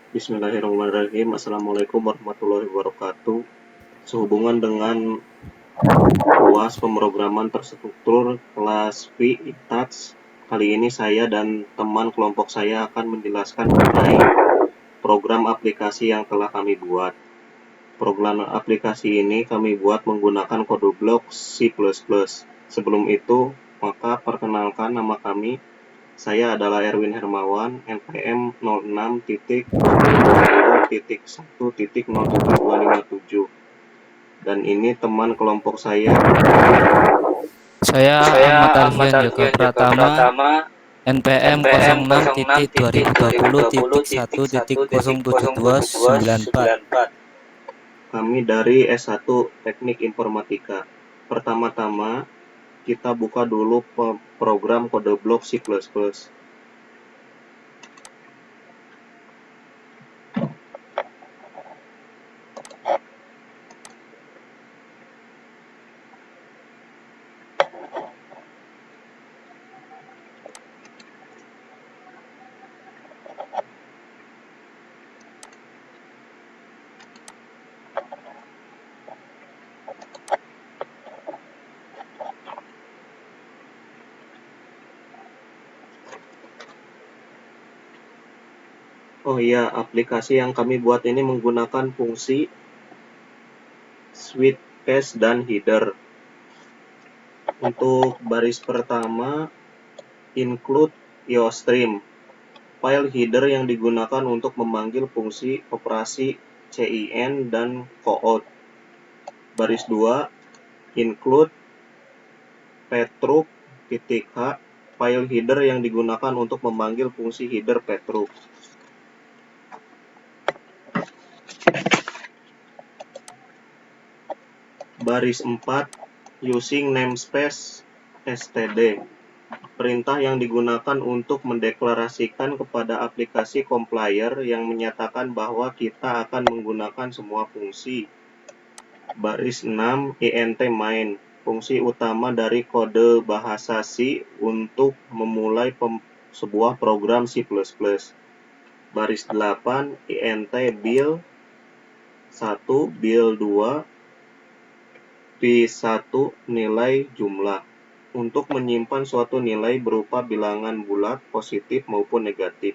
Bismillahirrahmanirrahim. Assalamualaikum warahmatullahi wabarakatuh. Sehubungan dengan UAS pemrograman terstruktur kelas V ITATS, kali ini saya dan teman kelompok saya akan menjelaskan mengenai program aplikasi yang telah kami buat. Program aplikasi ini kami buat menggunakan kode blok C++. Sebelum itu, maka perkenalkan nama kami. Saya adalah Erwin Hermawan, NPM 06.20.1.0.257. Dan ini teman kelompok saya. Saya Ahmad Ahmad Alfian Yoga Alfian Yoga Pratama, Pratama, NPM NPM 06.2020.1.07294. 06.2020.1.07294. Kami dari S1 Teknik Informatika. Pertama-tama, kita buka dulu program kode blok C++. Oh iya, aplikasi yang kami buat ini menggunakan fungsi switch cache dan header. Untuk baris pertama, include IOStream, file header yang digunakan untuk memanggil fungsi operasi CIN dan cout. Baris 2, include petruk.h, file header yang digunakan untuk memanggil fungsi header petruk. Baris 4, using namespace std, perintah yang digunakan untuk mendeklarasikan kepada aplikasi compiler yang menyatakan bahwa kita akan menggunakan semua fungsi. Baris 6, int main, fungsi utama dari kode bahasa C untuk memulai sebuah program C++. Baris 8, int build 1, build 2, p1 nilai jumlah, untuk menyimpan suatu nilai berupa bilangan bulat, positif maupun negatif.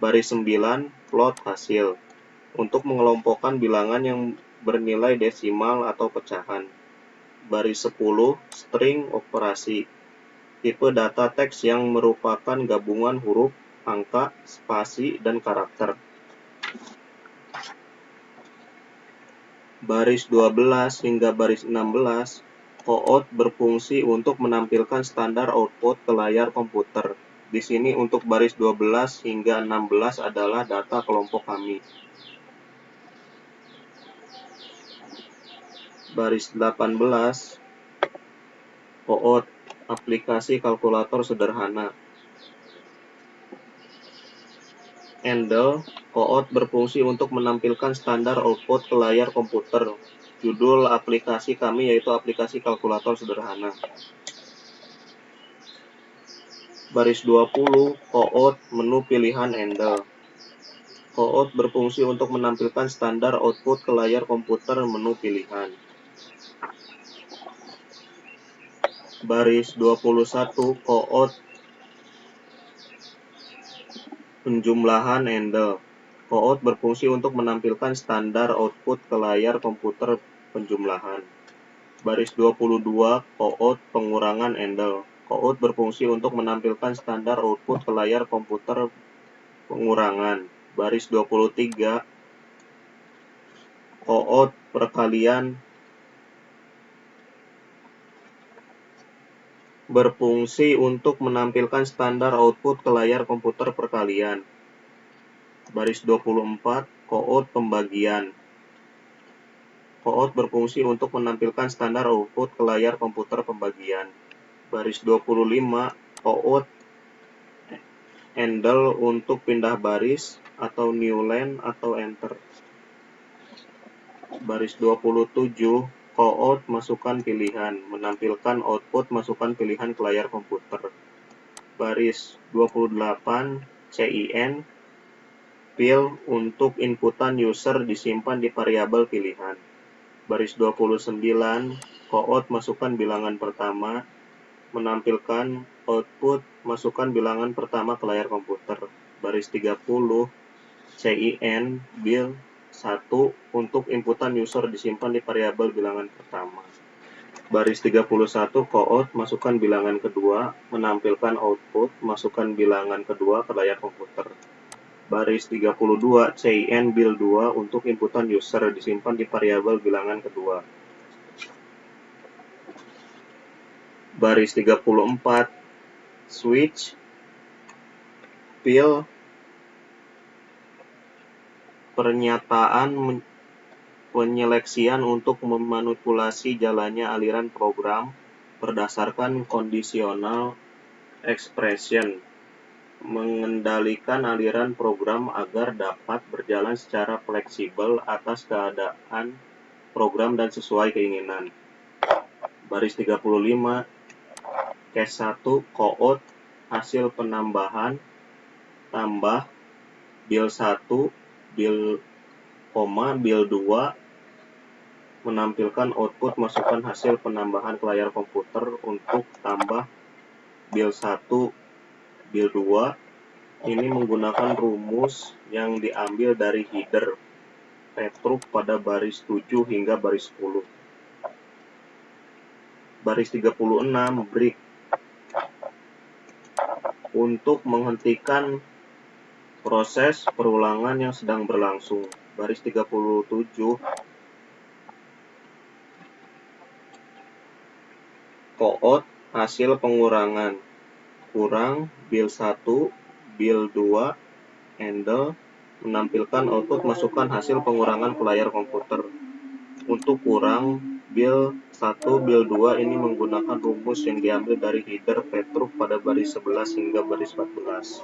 Baris 9, float hasil, untuk mengelompokkan bilangan yang bernilai desimal atau pecahan. Baris 10, string operasi, tipe data teks yang merupakan gabungan huruf, angka, spasi, dan karakter. Baris 12 hingga baris 16, cout berfungsi untuk menampilkan standar output ke layar komputer. Di sini untuk baris 12 hingga 16 adalah data kelompok kami. Baris 18, cout, aplikasi kalkulator sederhana. Endel, cout berfungsi untuk menampilkan standar output ke layar komputer. Judul aplikasi kami yaitu aplikasi kalkulator sederhana. Baris 20, cout, menu pilihan Endel. Cout berfungsi untuk menampilkan standar output ke layar komputer menu pilihan. Baris 21, cout, penjumlahan Endel. Cout berfungsi untuk menampilkan standar output ke layar komputer penjumlahan. Baris 22, cout, pengurangan Endel. Cout berfungsi untuk menampilkan standar output ke layar komputer pengurangan. Baris 23, cout, perkalian, berfungsi untuk menampilkan standar output ke layar komputer perkalian. Baris 24, cout, pembagian. Cout berfungsi untuk menampilkan standar output ke layar komputer pembagian. Baris 25, cout, Endel untuk pindah baris atau new line atau enter. Baris 27, cout, masukkan pilihan, menampilkan output masukkan pilihan ke layar komputer. Baris 28, CIN, Fill untuk inputan user disimpan di variabel pilihan. Baris 29, Cout masukkan bilangan pertama, menampilkan output masukkan bilangan pertama ke layar komputer. Baris 30, CIN bil 1 untuk inputan user disimpan di variabel bilangan pertama. Baris 31, Cout masukkan bilangan kedua, menampilkan output masukkan bilangan kedua ke layar komputer. Baris 32, CIN bil 2 untuk inputan user disimpan di variabel bilangan kedua. Baris 34, switch fill pernyataan penyeleksian untuk memanipulasi jalannya aliran program berdasarkan conditional expression, mengendalikan aliran program agar dapat berjalan secara fleksibel atas keadaan program dan sesuai keinginan. Baris 35, case 1, Cout hasil penambahan tambah bil 1 bil 2 menampilkan output masukkan hasil penambahan ke layar komputer untuk tambah bil 1 bil 2 ini menggunakan rumus yang diambil dari header Petruk pada baris 7 hingga baris 10. Baris 36, break untuk menghentikan proses perulangan yang sedang berlangsung. Baris 37, Cout hasil pengurangan kurang bil 1 bil 2 handle menampilkan output masukkan hasil pengurangan ke layar komputer. Untuk kurang bil 1 bil 2 ini menggunakan rumus yang diambil dari header Petruk pada baris 11 hingga baris 14.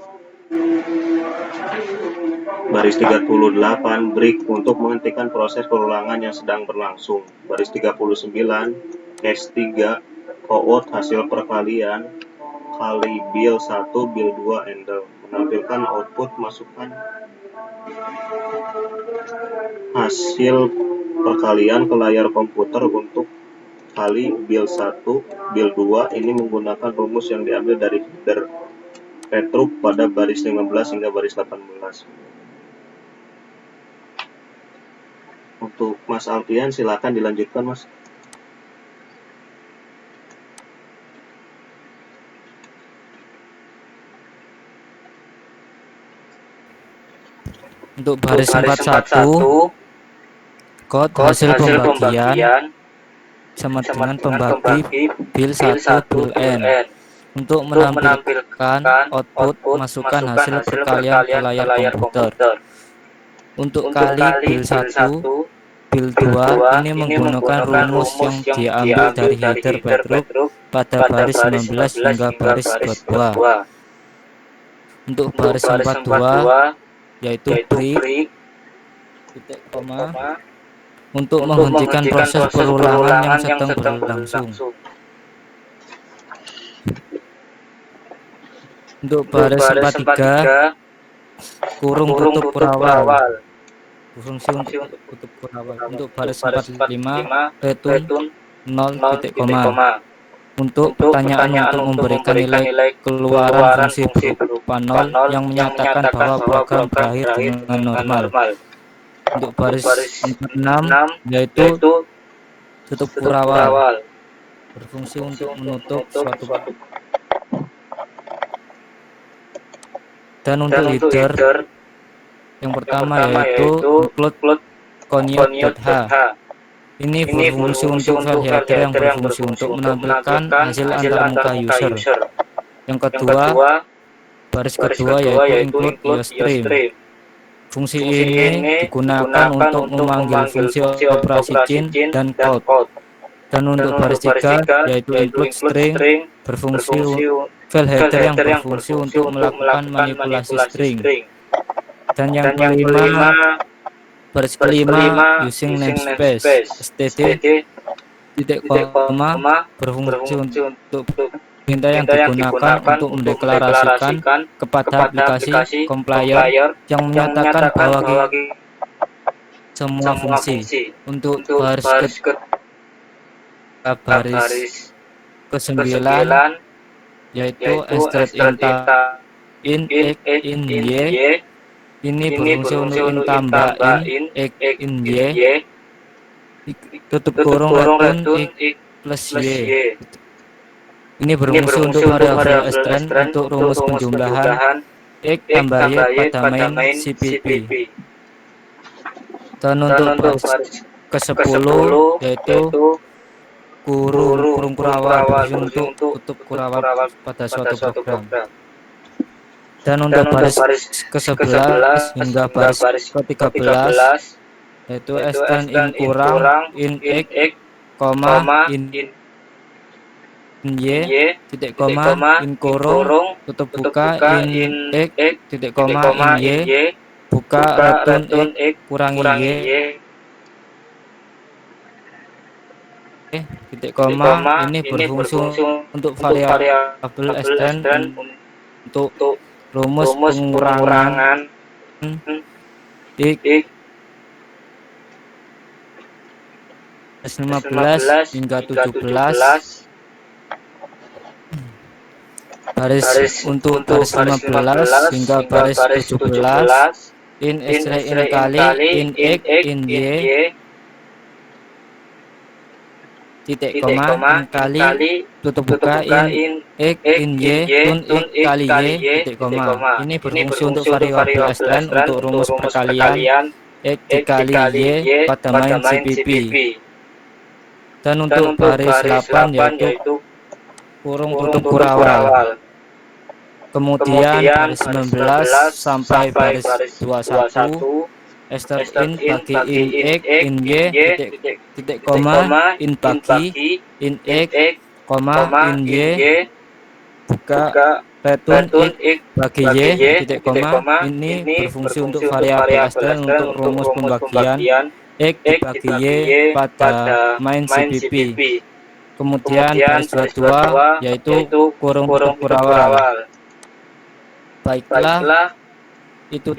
Baris 38, break untuk menghentikan proses perulangan yang sedang berlangsung. Baris 39, case 3, Cout hasil perkalian kali bil 1 bil 2 handle menampilkan output masukkan hasil perkalian ke layar komputer untuk kali bil 1 bil 2 ini menggunakan rumus yang diambil dari header Petruk pada baris 15 hingga baris 18. Untuk Mas Alfian silakan dilanjutkan, Mas. Untuk baris 41, Cout hasil pembagian sama dengan pembagi bil 1 bil n. Untuk menampilkan output masukkan hasil perkalian ke layar komputer. Untuk kali bil 1 bil 2 ini menggunakan rumus yang diambil dari header Petruk pada baris 19 hingga baris 22. Untuk baris 42 yaitu break titik koma untuk menghentikan proses perulangan yang sedang berlangsung. Untuk baris 43 kurung tutup kurawal berfungsi untuk tutup kurawal. Untuk baris 45 return 0 titik koma untuk pertanyaan untuk memberikan nilai keluaran fungsi berupa 0 yang menyatakan bahwa program berakhir dengan normal. Untuk baris 46 yaitu tutup kurawal berfungsi untuk menutup suatu. Dan untuk header yang pertama yaitu include coniote.h. Ini berfungsi untuk file header yang berfungsi untuk menampilkan hasil antarmuka user. Yang kedua, baris kedua yaitu include iostream. Fungsi ini digunakan untuk memanggil fungsi operasi cin dan Cout. Dan untuk baris 3 yaitu include string berfungsi file header yang berfungsi untuk melakukan manipulasi string. Dan yang kelima, baris kelima using namespace std titik koma berfungsi untuk perintah yang digunakan untuk mendeklarasikan kepada aplikasi compiler yang menyatakan bahwa semua fungsi. Untuk baris ke-9 yaitu start in x in y, ini berfungsi untuk tambah x in y, tutup kurung return x plus y. Ini berfungsi untuk variabel string untuk rumus penjumlahan x tambah y pada main CPP. Dan untuk baris ke-10 yaitu kurung kurawal, berfungsi untuk tutup kurawal pada suatu program. Dan untuk baris ke-11 hingga baris ke-13 yaitu string in kurang in x, in y, titik koma, in kurung, tutup buka, in x, titik koma, in y, buka, return x, kurangi y, titik koma. Ini berfungsi untuk variabel string untuk rumus pengurangan x 15 hingga 17. Baris untuk baris 15 hingga baris 17 in kali in x in y, titik koma, in kali, tutup buka, in x in y, tun x kali y, titik koma. Ini berfungsi untuk variabel string untuk rumus perkalian x dikali y pada main CPP. Dan untuk baris 8 yaitu kurung tutup kurawal. Kemudian baris 19 sampai baris 21 start in bagi in x in y, titik koma, in bagi in x, in y, buka, return x bagi y, titik koma. Ini berfungsi untuk variabel string untuk rumus pembagian x dibagi y pada main CPP. Kemudian baris 22 yaitu kurung tutup kurawal. Baiklah, itu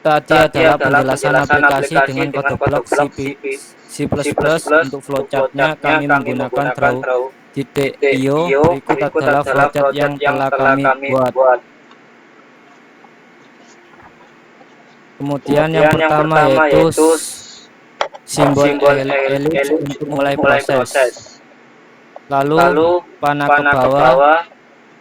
tadi adalah penjelasan aplikasi dengan kode blok C++. Untuk flowchartnya kami menggunakan draw.io. Berikut adalah flowchart yang telah kami buat. Kemudian yang pertama yaitu simbol ellipse untuk mulai proses. Lalu panah ke bawah,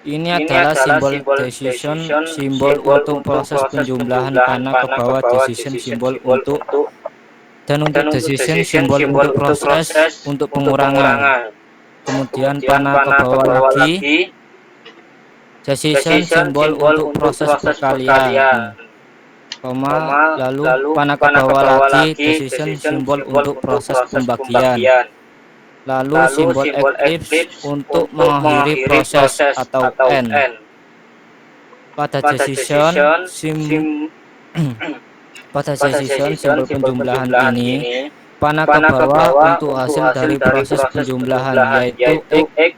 ini adalah simbol decision, simbol untuk proses penjumlahan. Panah ke bawah decision, simbol untuk, dan untuk decision simbol untuk proses untuk pengurangan. Kemudian panah ke bawah lagi decision, simbol untuk proses perkalian, lalu panah ke bawah lagi decision, simbol untuk proses pembagian. Lalu simbol eclipse untuk mengakhiri proses atau end. Pada decision simbol penjumlahan ini panah ke bawah untuk hasil dari proses penjumlahan yaitu x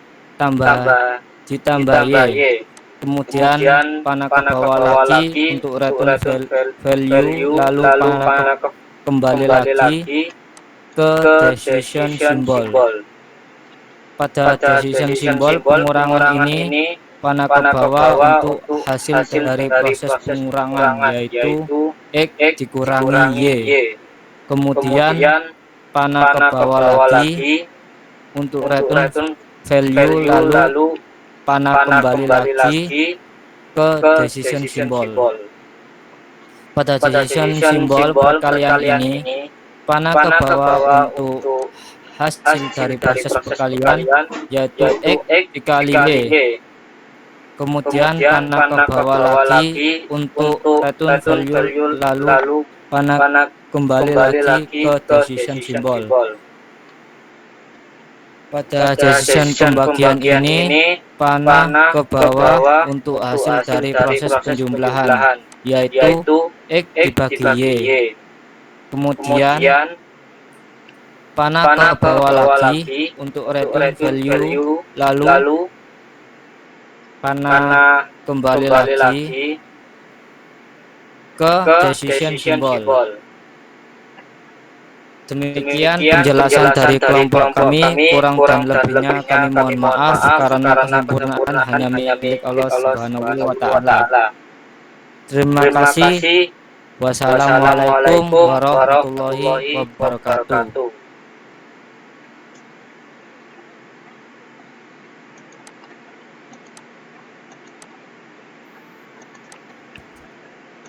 ditambah y. Kemudian panah ke bawah lagi untuk return value, lalu panah kembali lagi ke decision symbol. Pada decision symbol pengurangan ini panah ke bawah untuk hasil dari proses pengurangan yaitu x dikurangi y. Kemudian panah ke bawah lagi untuk return value, lalu panah kembali lagi ke decision symbol. Pada decision symbol perkalian ini panah ke bawah untuk hasil dari proses perkalian yaitu x dikali y. Kemudian panah ke bawah lagi untuk return value, lalu panah kembali lagi ke decision symbol. Pada decision pembagian ini panah ke bawah untuk hasil dari proses penjumlahan yaitu x dibagi y. Kemudian panah ke bawah lagi untuk return value, lalu karena karena kembali kembali lagi lagi ke ke decision decision symbol. symbol. Demikian Demikian penjelasan dari dari kelompok kelompok kami, kami, kurang dan kurang dan lebihnya lebihnya kami mohon kami mohon maaf maaf karena karena kesempurnaan kesempurnaan hanya hanya milik milik Allah Allah Subhanahu wa Subhanahu wa taala. taala. Terima Terima kasih. kasih. Wassalamualaikum Wassalamualaikum warahmatullahi warahmatullahi wabarakatuh. wabarakatuh.